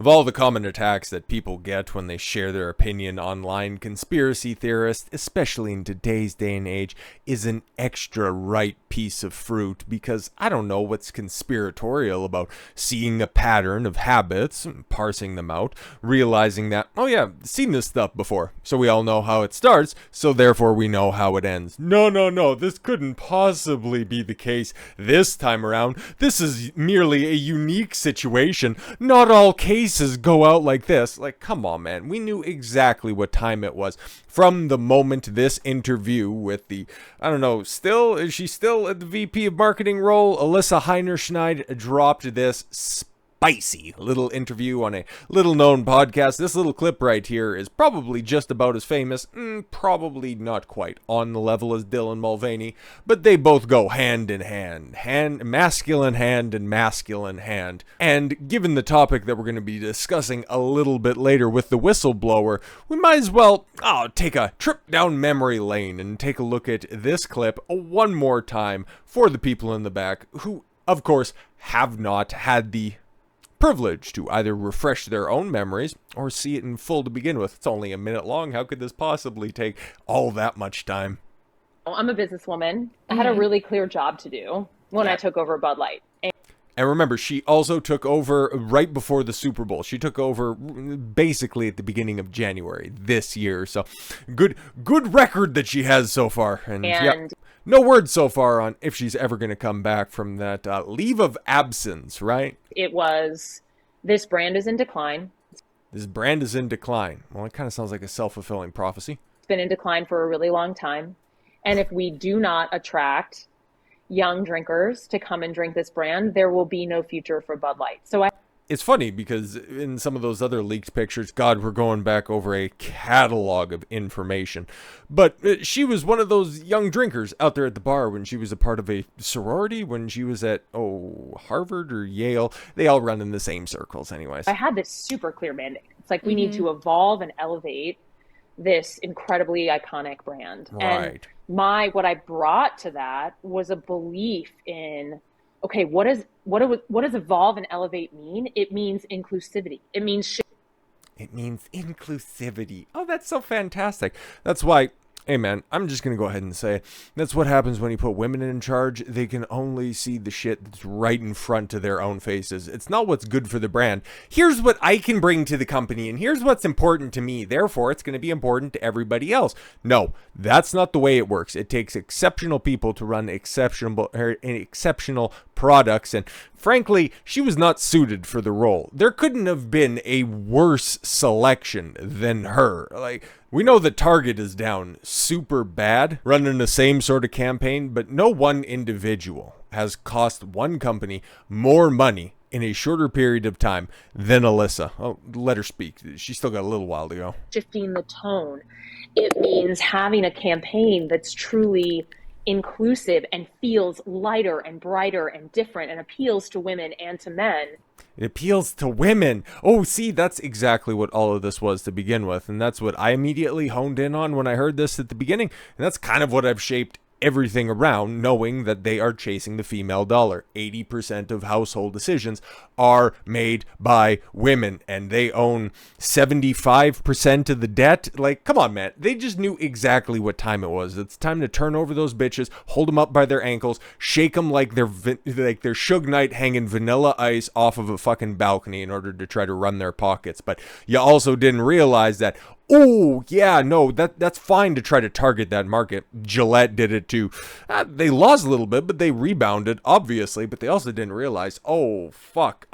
Of all the common attacks that people get when they share their opinion online, conspiracy theorists, especially in today's day and age, is an extra ripe piece of fruit because I don't know what's conspiratorial about seeing a pattern of habits, parsing them out, realizing that, oh yeah, seen this stuff before, so we all know how it starts, so therefore we know how it ends. No, this couldn't possibly be the case this time around. This is merely a unique situation. Not all cases go out like this. Like, come on, man. We knew exactly what time it was from the moment this interview with the, I don't know, is she still at the VP of marketing role? Alissa Heinerscheid dropped this spicy little interview on a little known podcast. This little clip right here is probably just about as famous, probably not quite on the level as Dylan Mulvaney, but they both go hand in hand, masculine hand and masculine hand. And given the topic that we're going to be discussing a little bit later with the whistleblower, we might as well take a trip down memory lane and take a look at this clip one more time for the people in the back who, of course, have not had the privilege to either refresh their own memories or see it in full to begin with. It's only a minute long. How could this possibly take all that much time? I'm a businesswoman. I had a really clear job to do when I took over Bud Light. And remember, she also took over right before the Super Bowl. She took over basically at the beginning of January this year. So good record that she has so far. And yeah, no word so far on if she's ever going to come back from that leave of absence, right? It was, this brand is in decline. This brand is in decline. Well, it kind of sounds like a self-fulfilling prophecy. It's been in decline for a really long time. And if we do not attract young drinkers to come and drink this brand, there will be no future for Bud Light. It's funny because in some of those other leaked pictures, God, we're going back over a catalog of information. But she was one of those young drinkers out there at the bar when she was a part of a sorority, when she was at, Harvard or Yale. They all run in the same circles anyways. I had this super clear mandate. It's like we need to evolve and elevate this incredibly iconic brand. Right. And what I brought to that was a belief in, okay, what does evolve and elevate mean? It means inclusivity. It means inclusivity. Oh, that's so fantastic. That's why, hey man, I'm just going to go ahead and say it. That's what happens when you put women in charge. They can only see the shit that's right in front of their own faces. It's not what's good for the brand. Here's what I can bring to the company, and here's what's important to me. Therefore, it's going to be important to everybody else. No, that's not the way it works. It takes exceptional people to run exceptional products, and frankly, she was not suited for the role. There couldn't have been a worse selection than her. Like, we know that Target is down super bad, running the same sort of campaign, but no one individual has cost one company more money in a shorter period of time than Alissa. Oh, let her speak. She's still got a little while to go. Shifting the tone. It means having a campaign that's truly inclusive and feels lighter and brighter and different and appeals to women and to men. It appeals to women. Oh, see, that's exactly what all of this was to begin with. And that's what I immediately honed in on when I heard this at the beginning. And that's kind of what I've shaped everything around, knowing that they are chasing the female dollar. 80% of household decisions are made by women, and they own 75% of the debt. Like, come on, man. They just knew exactly what time it was. It's time to turn over those bitches, hold them up by their ankles, shake them like they're Suge Knight hanging Vanilla Ice off of a fucking balcony in order to try to run their pockets. But you also didn't realize that, oh, yeah, no, that's fine to try to target that market. Gillette did it too. They lost a little bit, but they rebounded, obviously. But they also didn't realize, oh, fuck.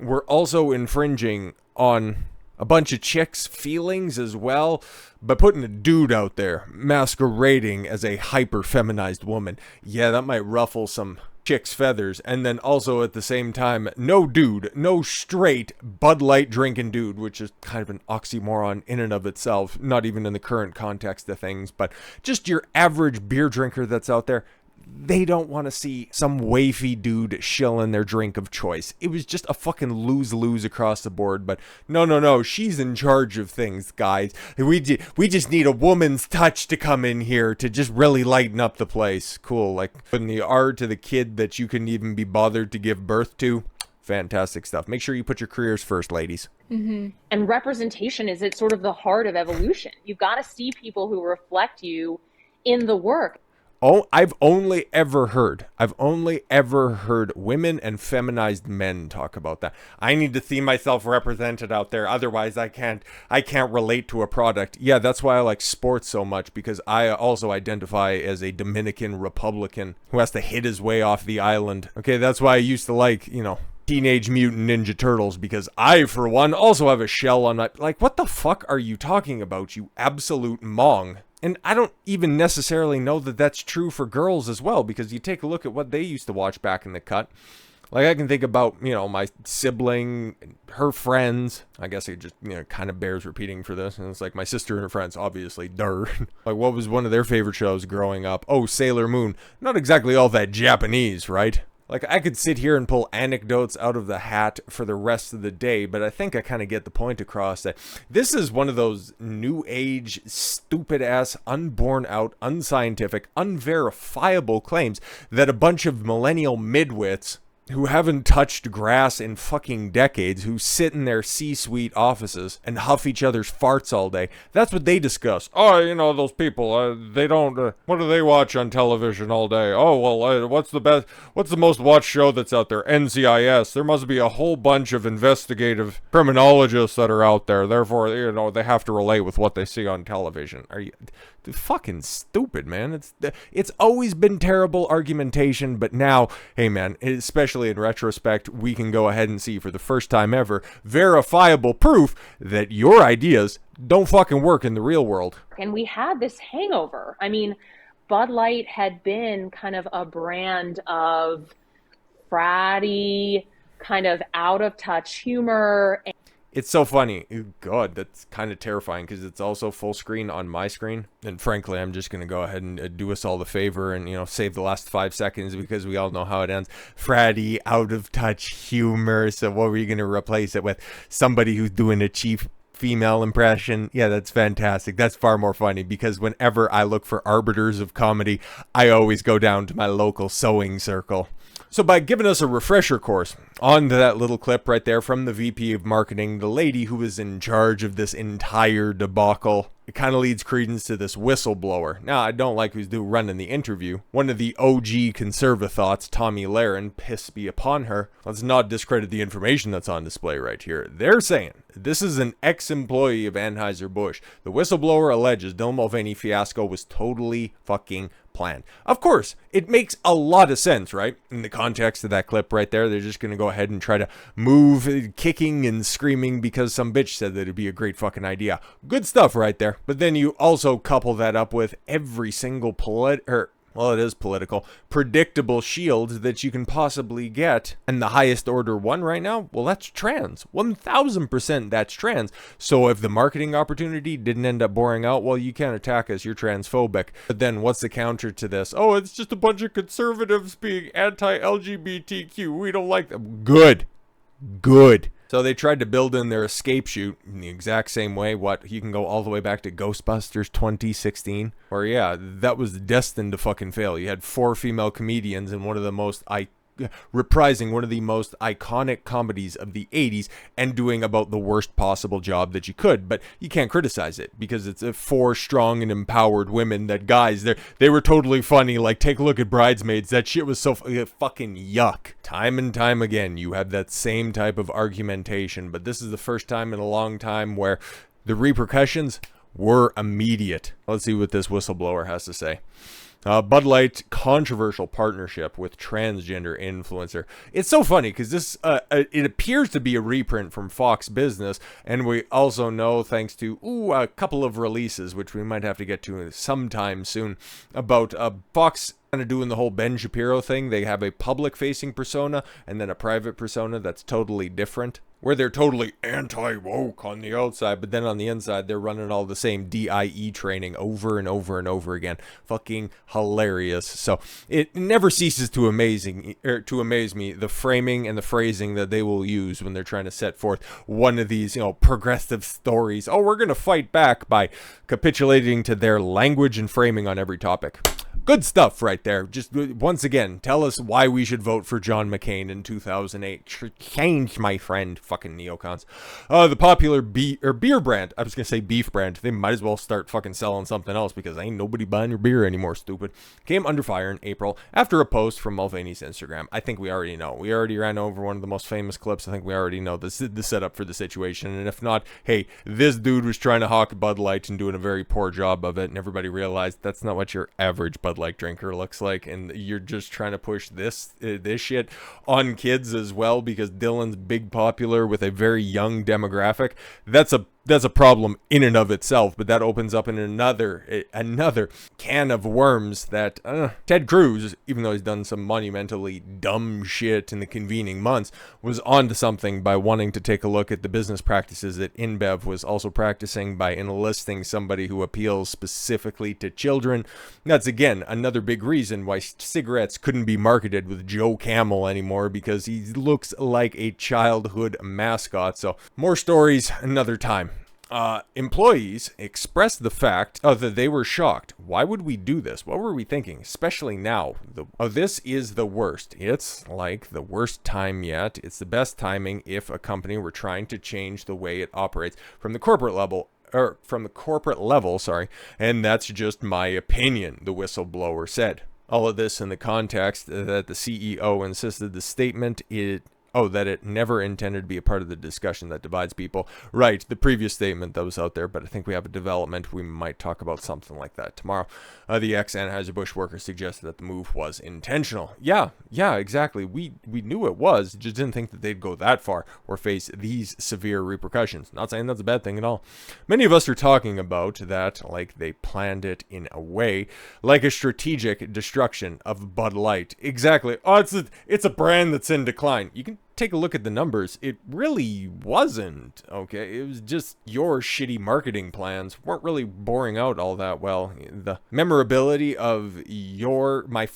We're also infringing on a bunch of chicks' feelings as well by putting a dude out there masquerading as a hyper-feminized woman. Yeah, that might ruffle some chick's feathers. And then also at the same time, no dude, no straight Bud Light drinking dude, which is kind of an oxymoron in and of itself, not even in the current context of things, but just your average beer drinker that's out there. They don't want to see some wafy dude shilling their drink of choice. It was just a fucking lose-lose across the board. But no, she's in charge of things, guys. We just need a woman's touch to come in here to just really lighten up the place. Cool, like putting the R to the kid that you couldn't even be bothered to give birth to. Fantastic stuff. Make sure you put your careers first, ladies. And representation is at sort of the heart of evolution. You've got to see people who reflect you in the work. Oh, I've only ever heard women and feminized men talk about that. I need to see myself represented out there. Otherwise, I can't relate to a product. Yeah, that's why I like sports so much, because I also identify as a Dominican Republican who has to hit his way off the island. Okay, that's why I used to like, Teenage Mutant Ninja Turtles, because I, for one, also have a shell on my... Like, what the fuck are you talking about, you absolute mong? And I don't even necessarily know that that's true for girls as well, because you take a look at what they used to watch back in the cut. Like, I can think about, my sibling, her friends. I guess it just, kind of bears repeating for this. And it's like my sister and her friends, obviously, Like, what was one of their favorite shows growing up? Oh, Sailor Moon. Not exactly all that Japanese, right? Like, I could sit here and pull anecdotes out of the hat for the rest of the day, but I think I kind of get the point across that this is one of those new age, stupid-ass, unborn-out, unscientific, unverifiable claims that a bunch of millennial midwits who haven't touched grass in fucking decades, who sit in their C-suite offices and huff each other's farts all day. That's what they discuss. Oh, those people, they don't, what do they watch on television all day? Oh, well, what's the most watched show that's out there? NCIS. There must be a whole bunch of investigative criminologists that are out there. Therefore, they have to relate with what they see on television. Are you... fucking stupid, man. It's always been terrible argumentation, but now, hey man, especially in retrospect, we can go ahead and see for the first time ever verifiable proof that your ideas don't fucking work in the real world. And we had this hangover. I mean, Bud Light had been kind of a brand of fratty, kind of out of touch humor. It's so funny. God, that's kind of terrifying because it's also full screen on my screen. And frankly, I'm just going to go ahead and do us all the favor and, save the last 5 seconds because we all know how it ends. Fratty, out of touch humor. So what were you going to replace it with? Somebody who's doing a cheap female impression? Yeah, that's fantastic. That's far more funny because whenever I look for arbiters of comedy, I always go down to my local sewing circle. So by giving us a refresher course on that little clip right there from the VP of Marketing, the lady who was in charge of this entire debacle, it kind of leads credence to this whistleblower. Now, I don't like who's running the interview. One of the OG conservathoughts, Tomi Lahren, pissed me upon her. Let's not discredit the information that's on display right here. They're saying this is an ex-employee of Anheuser Busch. The whistleblower alleges the Mulvaney fiasco was totally fucking planned. Of course, it makes a lot of sense, right? In the context of that clip right there, they're just going to go ahead and try to move, kicking and screaming because some bitch said that it'd be a great fucking idea. Good stuff right there. But then you also couple that up with every single predictable shield that you can possibly get. And the highest order one right now, well, that's trans. 1000% that's trans. So if the marketing opportunity didn't end up boring out, well, you can't attack us, you're transphobic. But then what's the counter to this? Oh, it's just a bunch of conservatives being anti-LGBTQ. We don't like them. Good. So they tried to build in their escape chute in the exact same way. You can go all the way back to Ghostbusters 2016. Or yeah, that was destined to fucking fail. You had 4 female comedians in reprising one of the most iconic comedies of the 80s and doing about the worst possible job that you could. But you can't criticize it because it's 4 strong and empowered women that guys, they were totally funny. Like, take a look at Bridesmaids. That shit was so fucking yuck. Time and time again, you have that same type of argumentation. But this is the first time in a long time where the repercussions were immediate. Let's see what this whistleblower has to say. Bud Light controversial partnership with transgender influencer. It's so funny because this it appears to be a reprint from Fox Business, and we also know, thanks to a couple of releases, which we might have to get to sometime soon, about Fox kind of doing the whole Ben Shapiro thing. They have a public-facing persona and then a private persona that's totally different, where they're totally anti-woke on the outside, but then on the inside, they're running all the same DIE training over and over and over again. Fucking hilarious. So it never ceases to amaze me, the framing and the phrasing that they will use when they're trying to set forth one of these, progressive stories. Oh, we're going to fight back by capitulating to their language and framing on every topic. Good stuff right there. Just once again, tell us why we should vote for John McCain in 2008. Change, my friend. Fucking neocons. The popular beer brand, I was going to say beef brand, they might as well start fucking selling something else because ain't nobody buying your beer anymore, stupid, came under fire in April after a post from Mulvaney's Instagram. I think we already know. We already ran over one of the most famous clips. I think we already know the setup for the situation. And if not, hey, this dude was trying to hawk Bud Light and doing a very poor job of it, and everybody realized that's not what your average Bud Light drinker looks like, and you're just trying to push this shit on kids as well because Dylan's big popular with a very young demographic. That's a problem in and of itself, but that opens up in another can of worms that Ted Cruz, even though he's done some monumentally dumb shit in the convening months, was onto something by wanting to take a look at the business practices that InBev was also practicing by enlisting somebody who appeals specifically to children. That's, again, another big reason why cigarettes couldn't be marketed with Joe Camel anymore, because he looks like a childhood mascot. So, more stories another time. Employees expressed the fact that they were shocked. Why would we do this? What were we thinking? Especially now. This is the worst. It's like the worst time yet. It's the best timing if a company were trying to change the way it operates from the corporate level. And that's just my opinion, the whistleblower said. All of this in the context that the CEO insisted the statement that it never intended to be a part of the discussion that divides people. Right, the previous statement that was out there, but I think we have a development. We might talk about something like that tomorrow. The ex-Anheuser Busch worker suggested that the move was intentional. Yeah, exactly. We knew it was, just didn't think that they'd go that far or face these severe repercussions. Not saying that's a bad thing at all. Many of us are talking about that like they planned it in a way, like a strategic destruction of Bud Light. Exactly. Oh, it's a brand that's in decline. You can take a look at the numbers. It really wasn't, okay? It was just your shitty marketing plans weren't really boring out all that well. The memorability of the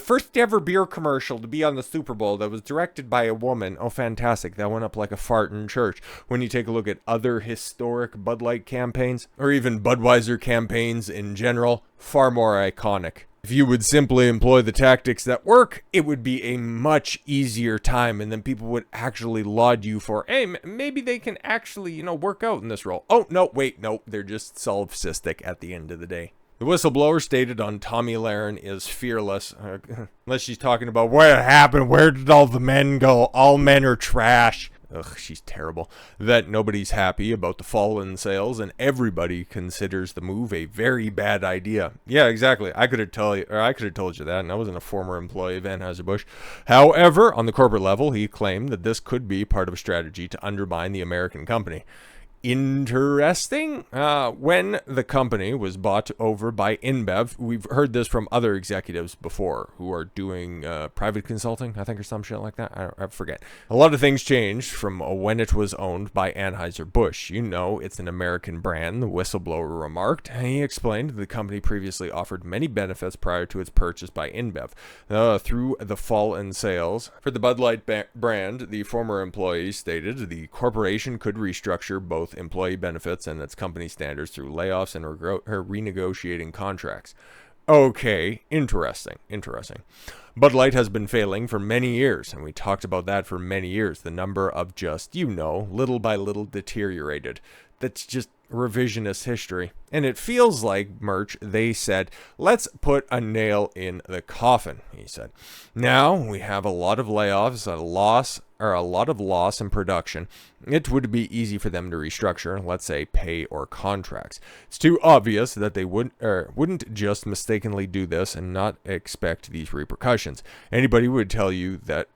first ever beer commercial to be on the Super Bowl that was directed by a woman. Oh, fantastic. That went up like a fart in church. When you take a look at other historic Bud Light campaigns, or even Budweiser campaigns in general, far more iconic. If you would simply employ the tactics that work, it would be a much easier time, and then people would actually laud you for, hey, maybe they can actually, work out in this role. Oh, no, wait, no, they're just solipsistic at the end of the day. The whistleblower stated on Tomi Lahren is fearless, unless she's talking about what happened, where did all the men go, all men are trash. Ugh, she's terrible. That nobody's happy about the fall in sales, and everybody considers the move a very bad idea. Yeah, exactly. I could have told you that, and I wasn't a former employee of Anheuser Busch. However, on the corporate level, he claimed that this could be part of a strategy to undermine the American company. Interesting. When the company was bought over by InBev, we've heard this from other executives before who are doing private consulting, I think, or some shit like that. I forget. A lot of things changed from when it was owned by Anheuser Busch. It's an American brand, the whistleblower remarked. He explained the company previously offered many benefits prior to its purchase by InBev. Through the fall in sales for the Bud Light brand, the former employee stated the corporation could restructure both employee benefits and its company standards through layoffs and renegotiating contracts. Okay, interesting. Bud Light has been failing for many years, and we talked about that for many years. The number of just, little by little deteriorated. That's just revisionist history. And it feels like, Merch, they said, let's put a nail in the coffin, he said. Now we have a lot of layoffs, a lot of loss in production. It would be easy for them to restructure, let's say, pay or contracts. It's too obvious that they wouldn't just mistakenly do this and not expect these repercussions. Anybody would tell you that,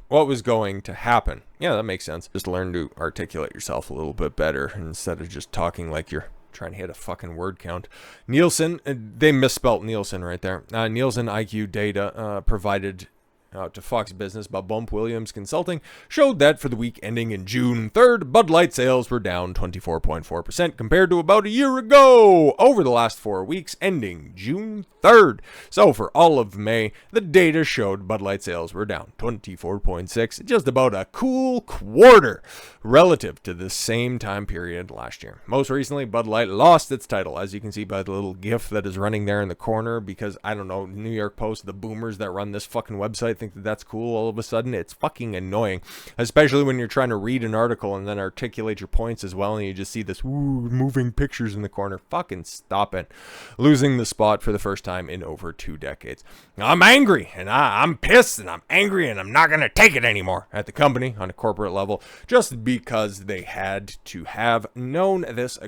what was going to happen. Yeah, that makes sense. Just learn to articulate yourself a little bit better instead of just talking like you're trying to hit a fucking word count. Nielsen, they misspelt Nielsen right there. Nielsen IQ data provided out to Fox Business by Bump Williams Consulting showed that for the week ending in June 3rd, Bud Light sales were down 24.4% compared to about a year ago over the last 4 weeks ending June 3rd. So for all of May, the data showed Bud Light sales were down 24.6%, just about a cool quarter relative to the same time period last year. Most recently, Bud Light lost its title, as you can see by the little GIF that is running there in the corner, because, I don't know, New York Post, the boomers that run this fucking website think that that's cool all of a sudden. It's fucking annoying, especially when you're trying to read an article and then articulate your points as well, and you just see this moving pictures in the corner. Fucking stop it. Losing the spot for the first time in over 2 decades. I'm angry, and I'm pissed, and I'm angry, and I'm not going to take it anymore at the company on a corporate level, just because they had to have known this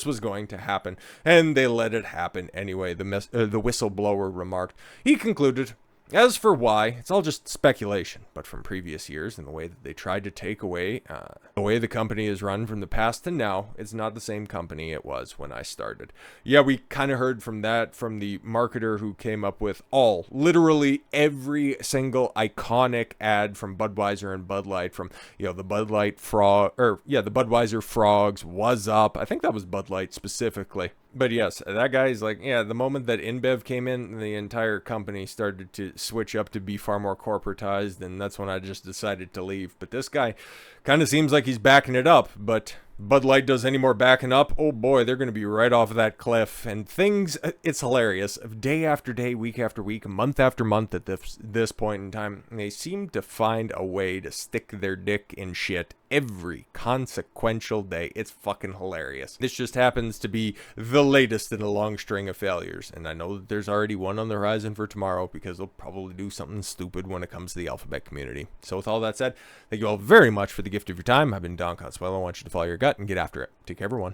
was going to happen, and they let it happen anyway, the whistleblower remarked. He concluded, as for why, it's all just speculation, but from previous years and the way that they tried to take away the way the company is run from the past to now, it's not the same company it was when I started. Yeah, we kind of heard from the marketer who came up with literally every single iconic ad from Budweiser and Bud Light, from, the Bud Light the Budweiser frogs, was up. I think that was Bud Light specifically. But yes, that guy's like, the moment that InBev came in, the entire company started to switch up to be far more corporatized, and that's when I just decided to leave. But this guy kind of seems like he's backing it up, but Bud Light does any more backing up, oh boy, they're going to be right off of that cliff. And it's hilarious. Day after day, week after week, month after month at this point in time, they seem to find a way to stick their dick in shit every consequential day. It's fucking hilarious. This just happens to be the latest in a long string of failures. And I know that there's already one on the horizon for tomorrow, because they'll probably do something stupid when it comes to the alphabet community. So with all that said, thank you all very much for the gift of your time. I've been Don Consuelo. I want you to follow your gut and get after it. Take care, everyone.